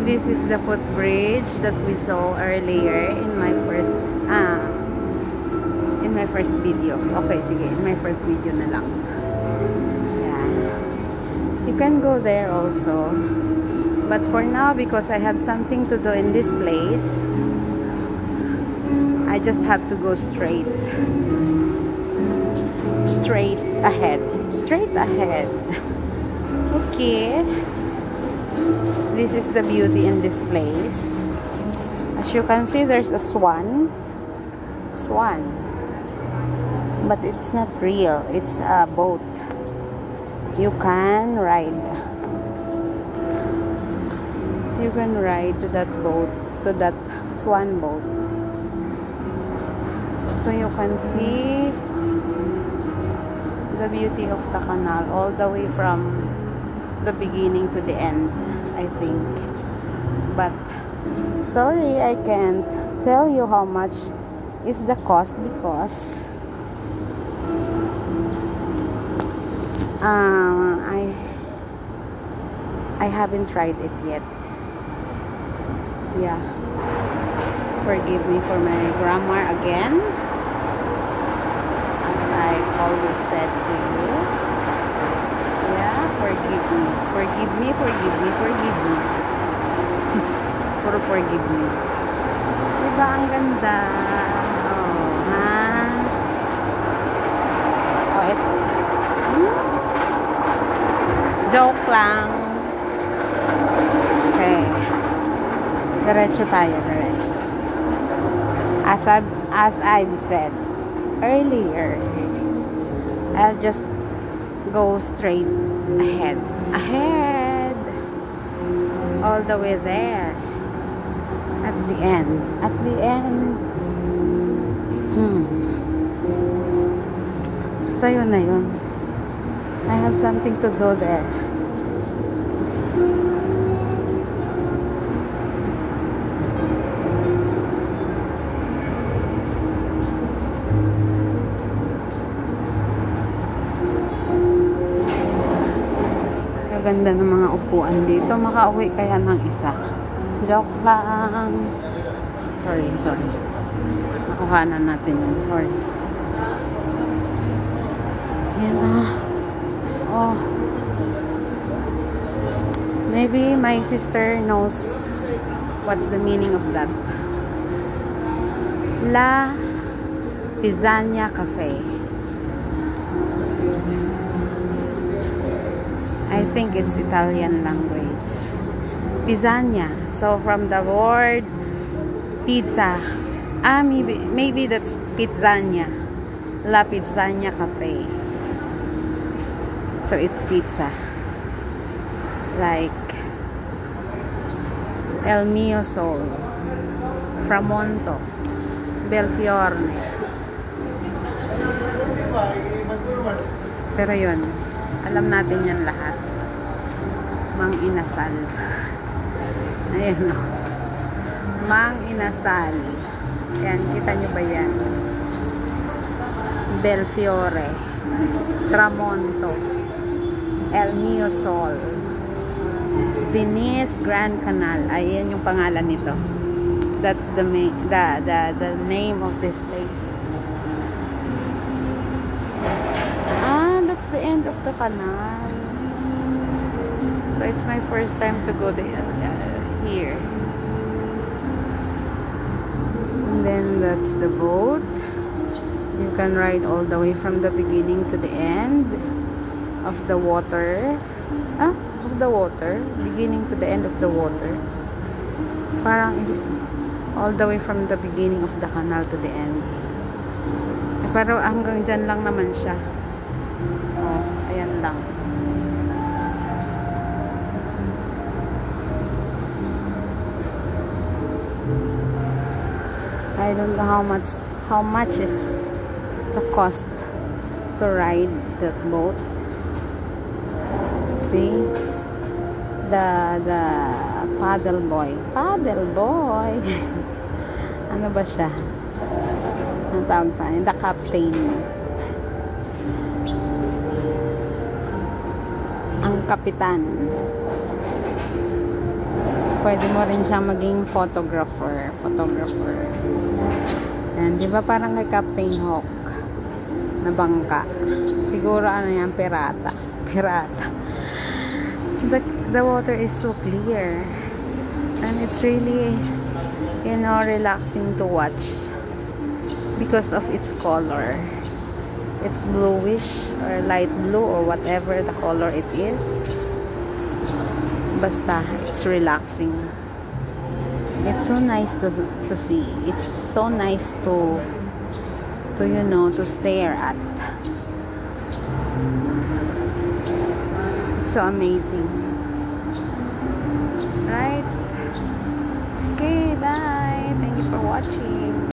This is the footbridge that we saw earlier in my first video. Okay, sige, in my first video na lang. Yeah. You can go there also. But for now, because I have something to do in this place, I just have to go straight ahead. Okay. This is the beauty in this place. As you can see, there's a swan. But it's not real. It's a boat. You can ride. You can ride to that boat, to that swan boat. So you can see the beauty of the canal all the way from the beginning to the end, I think. But sorry, I can't tell you how much is the cost because I haven't tried it yet. Yeah. Forgive me for my grammar again. As I always said to you. Yeah, forgive me. Forgive me. Puro forgive me. Diba ang ganda? Oh, ha? Oh, ito. Joke lang. Okay. Diretso tayo, diretso. As I've said earlier, I'll just go straight ahead. All the way there. At the end. Basta yun na yun. I have something to do there. Ganda ng mga upuan dito. Makauwi kaya ng isa. Joke lang. Sorry. Nakuhanan natin yun. Sorry. Yan na. Oh. Maybe my sister knows what's the meaning of that. La Pizzania Cafe. I think it's Italian language. Pizzania. So from the word pizza. Maybe that's Pizzania. La Pizzania Cafe. So it's pizza. Like El Mio Sol, Framonto, Belfiorne. Pero yun, alam natin yan lahat. Mang Inasal. Ayan o. Mang Inasal. Yan, kita nyo ba yan? Belfiore, Tramonto, El Mio Sol, Venice Grand Canal. Ayan yung pangalan nito. That's the name of this place. That's the end of the canal. So it's my first time to go there, here. And then that's the boat. You can ride all the way from the beginning to the end of the water. Beginning to the end of the water. Parang all the way from the beginning of the canal to the end. Pero hanggang dyan lang naman siya. Oh, ayan lang. I don't know how much is the cost to ride that boat. See? The paddle boy. Ano ba siya? Ang tawag sa akin? The captain. Ang kapitan. pwede mo rin siyang maging photographer. And di ba parang kay Captain Hook na bangka. Siguro ano yan, pirata. The water is so clear. And it's really, you know, relaxing to watch because of its color. It's bluish or light blue or whatever the color it is. Basta, it's relaxing. It's so nice to see. It's so nice to you know, to stare at. It's so amazing. Right? Okay, bye. Thank you for watching.